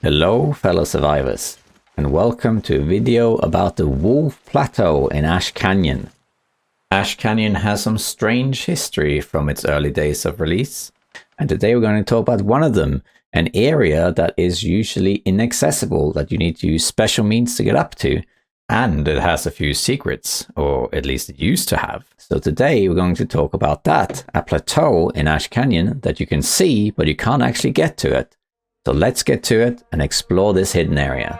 Hello fellow survivors, and welcome to a video about the Wolf Plateau in Ash Canyon. Ash Canyon has some strange history from its early days of release, and today we're going to talk about one of them, an area that is usually inaccessible, that you need to use special means to get up to, and it has a few secrets, or at least it used to have. So today we're going to talk about that, a plateau in Ash Canyon that you can see, but you can't actually get to it. So let's get to it and explore this hidden area.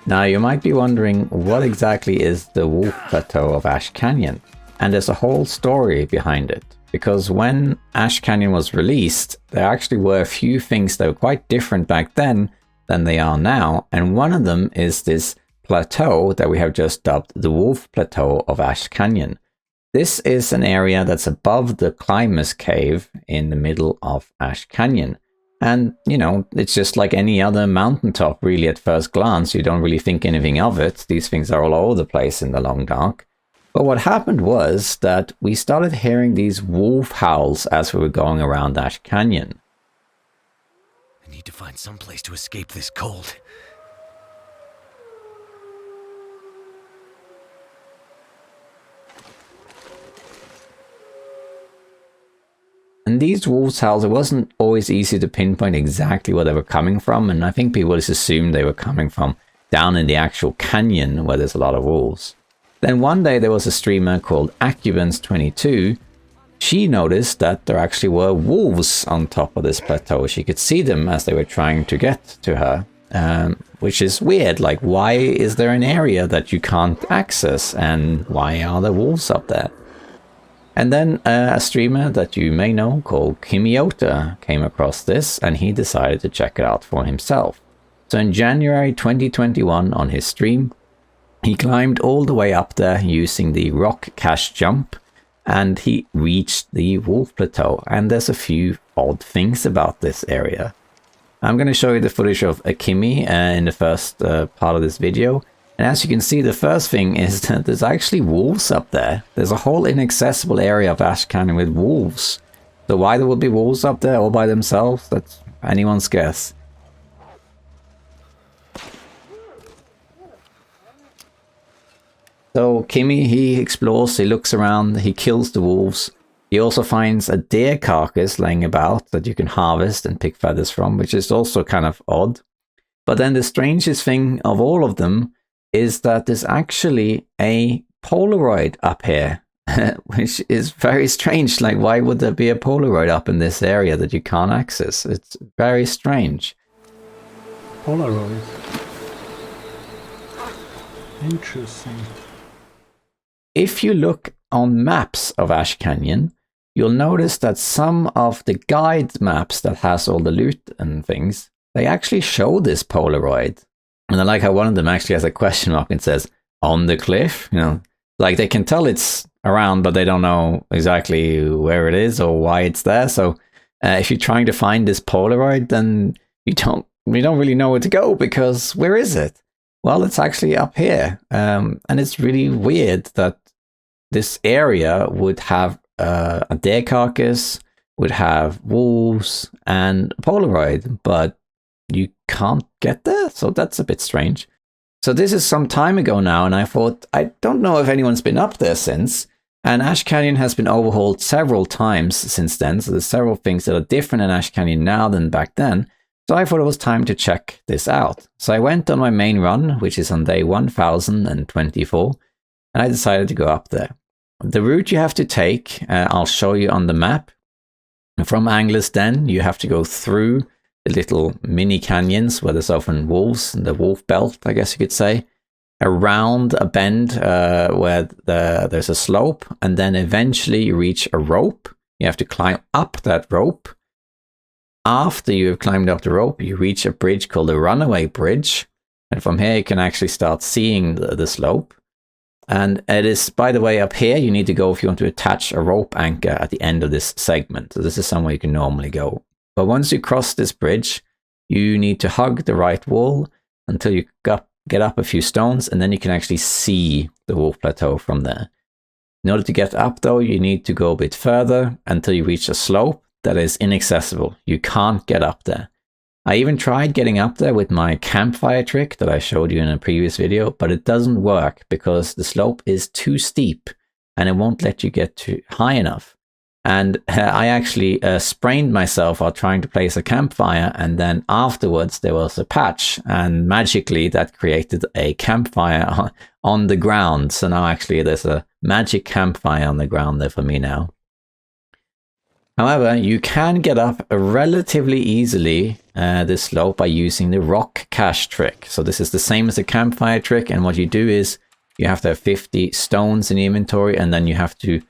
Now you might be wondering, what exactly is the Wolf Plateau of Ash Canyon? And there's a whole story behind it, because when Ash Canyon was released, there actually were a few things that were quite different back then than they are now, and one of them is this plateau that we have just dubbed the Wolf Plateau of Ash Canyon. This is an area that's above the Climber's Cave in the middle of Ash Canyon. And, you know, it's just like any other mountaintop really at first glance. You don't really think anything of it. These things are all over the place in the long dark. But what happened was that we started hearing these wolf howls as we were going around Ash Canyon. I need to find some place to escape this cold. And these wolves' howls, it wasn't always easy to pinpoint exactly where they were coming from, and I think people just assumed they were coming from down in the actual canyon where there's a lot of wolves. Then one day there was a streamer called Accubans22. She noticed that there actually were wolves on top of this plateau. She could see them as they were trying to get to her, which is weird. Like, why is there an area that you can't access, and why are there wolves up there? And then a streamer that you may know called Kimiota came across this, and he decided to check it out for himself. So in January 2021 on his stream, he climbed all the way up there using the rock cache jump, and he reached the Wolf Plateau. And there's a few odd things about this area. I'm going to show you the footage of Akimi in the first part of this video. And as you can see, the first thing is that there's actually wolves up there. There's a whole inaccessible area of Ash Canyon with wolves. So why there would be wolves up there all by themselves, that's anyone's guess. So Kimi, he explores, he looks around, he kills the wolves. He also finds a deer carcass laying about that you can harvest and pick feathers from, which is also kind of odd. But then the strangest thing of all of them is that there's actually a Polaroid up here, which is very strange. Like, why would there be a Polaroid up in this area that you can't access? It's very strange. Polaroid. Interesting. If you look on maps of Ash Canyon, you'll notice that some of the guide maps that has all the loot and things, they actually show this Polaroid. And I like how one of them actually has a question mark and says, on the cliff, you know, like they can tell it's around, but they don't know exactly where it is or why it's there. So if you're trying to find this Polaroid, then you don't really know where to go, because where is it? Well, it's actually up here. And it's really weird that this area would have a deer carcass, would have wolves and a Polaroid, but you can't get there, so that's a bit strange. So this is some time ago now, and I thought, I don't know if anyone's been up there since, and Ash Canyon has been overhauled several times since then, so there's several things that are different in Ash Canyon now than back then, so I thought it was time to check this out. So I went on my main run, which is on day 1024, and I decided to go up there. The route you have to take, I'll show you on the map. From Angler's Den, you have to go through the little mini canyons where there's often wolves, the wolf belt, I guess you could say, around a bend where there's a slope, and then eventually you reach a rope. You have to climb up that rope. After you've climbed up the rope, you reach a bridge called the Runaway Bridge, and from here you can actually start seeing the slope. And it is, by the way, up here, you need to go if you want to attach a rope anchor at the end of this segment. So this is somewhere you can normally go. But once you cross this bridge, you need to hug the right wall until you get up a few stones, and then you can actually see the Wolf Plateau from there. In order to get up, though, you need to go a bit further until you reach a slope that is inaccessible. You can't get up there. I even tried getting up there with my campfire trick that I showed you in a previous video, but it doesn't work because the slope is too steep and it won't let you get too high enough. And I actually sprained myself while trying to place a campfire, and then afterwards there was a patch, and magically that created a campfire on the ground. So now actually there's a magic campfire on the ground there for me now. However, you can get up relatively easily this slope by using the rock cache trick. So this is the same as the campfire trick, and what you do is you have to have 50 stones in the inventory, and then you have to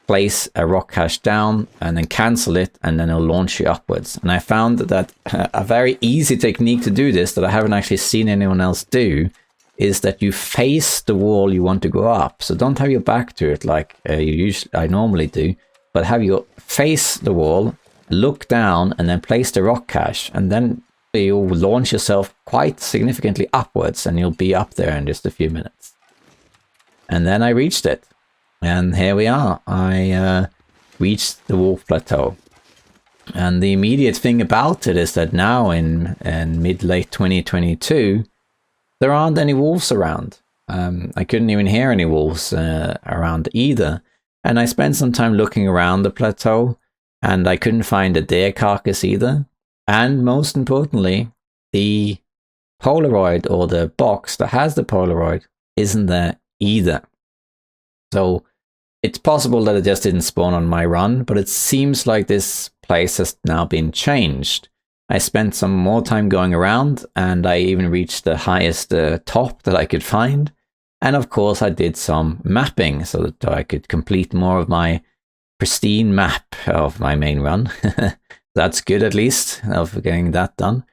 place a rock cache down and then cancel it, and then it'll launch you upwards. And I found that a very easy technique to do this that I haven't actually seen anyone else do is that you face the wall you want to go up. So don't have your back to it like I normally do, but have your face the wall, look down, and then place the rock cache, and then you'll launch yourself quite significantly upwards, and you'll be up there in just a few minutes. And then I reached it. And here we are. I reached the Wolf Plateau. And the immediate thing about it is that now in mid-late 2022, there aren't any wolves around. I couldn't even hear any wolves around either. And I spent some time looking around the plateau, and I couldn't find a deer carcass either. And most importantly, the Polaroid, or the box that has the Polaroid, isn't there either. So it's possible that it just didn't spawn on my run, but it seems like this place has now been changed. I spent some more time going around, and I even reached the highest top that I could find. And of course I did some mapping so that I could complete more of my pristine map of my main run. That's good, at least, of getting that done.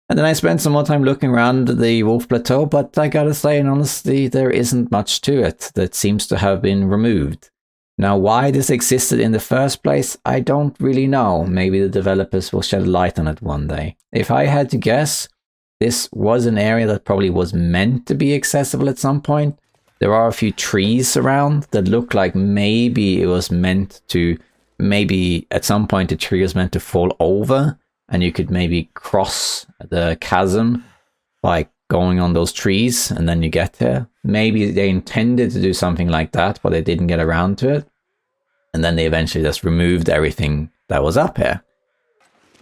And then I spent some more time looking around the Wolf Plateau, but I gotta say, in honesty, there isn't much to it that seems to have been removed. Now, why this existed in the first place, I don't really know. Maybe the developers will shed light on it one day. If I had to guess, this was an area that probably was meant to be accessible at some point. There are a few trees around that look like maybe it was meant to, maybe at some point the tree was meant to fall over, and you could maybe cross the chasm by going on those trees, and then you get there. Maybe they intended to do something like that, but they didn't get around to it. And then they eventually just removed everything that was up here.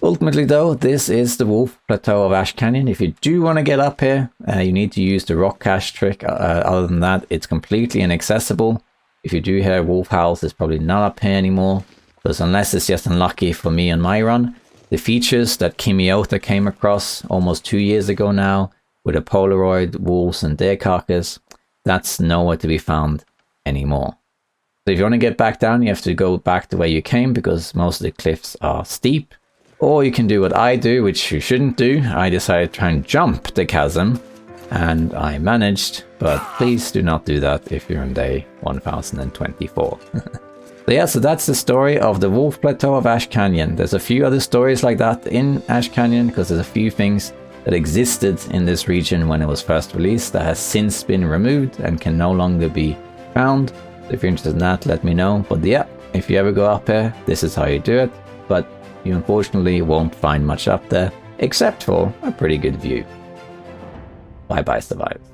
Ultimately, though, this is the Wolf Plateau of Ash Canyon. If you do want to get up here, you need to use the rock cache trick. Other than that, it's completely inaccessible. If you do hear wolf howls, it's probably not up here anymore. Because unless it's just unlucky for me on my run, the features that Kimiota came across almost 2 years ago now, with a Polaroid, wolves, and deer carcass, that's nowhere to be found anymore. So if you want to get back down, you have to go back the way you came, because most of the cliffs are steep. Or you can do what I do, which you shouldn't do. I decided to try and jump the chasm, and I managed, but please do not do that if you're on day 1024. So yeah, so that's the story of the Wolf Plateau of Ash Canyon. There's a few other stories like that in Ash Canyon, because there's a few things that existed in this region when it was first released that has since been removed and can no longer be found. So if you're interested in that, let me know. But yeah, if you ever go up here, this is how you do it. But you unfortunately won't find much up there, except for a pretty good view. Bye bye, survivors.